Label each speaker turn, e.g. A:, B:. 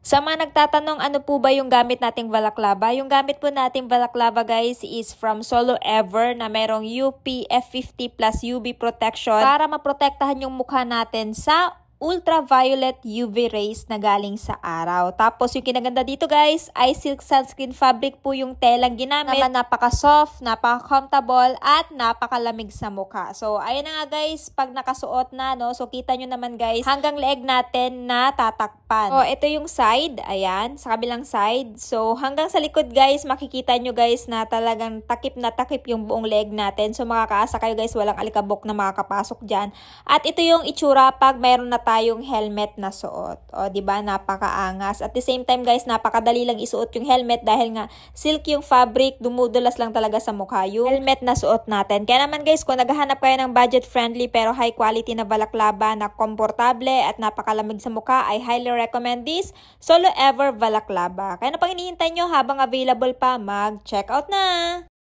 A: Sa mga nagtatanong ano po ba yung gamit nating balaklava? Yung gamit po nating balaklava guys is from Solo Ever na merong UP F50 plus UV protection para maprotektahan yung mukha natin sa ultraviolet UV rays na galing sa araw. Tapos yung kinaganda dito guys ay silk sunscreen fabric po yung telang ginamit. Naman napaka-soft, napaka-comfortable at napakalamig sa mukha. So ayun na nga guys, pag nakasuot na no, so kita nyo naman guys hanggang leeg natin na tatakpan. So ito yung side, ayan, sa kabilang side. So hanggang sa likod guys, makikita nyo guys na talagang takip na takip yung buong leeg natin. So makakaasa kayo guys, walang alikabok na makakapasok dyan. At ito yung itsura pag mayroon na tayong helmet na suot. O, di ba? Napakaangas. At the same time, guys, napakadali lang isuot yung helmet dahil nga silk yung fabric, dumudulas lang talaga sa mukha yung helmet na suot natin. Kaya naman, guys, kung naghahanap kayo ng budget-friendly pero high quality na balaklava na komportable at napakalamig sa mukha, I highly recommend this Solo Ever Balaklava. Kaya na pang hinihintay nyo habang available pa, mag-check out na!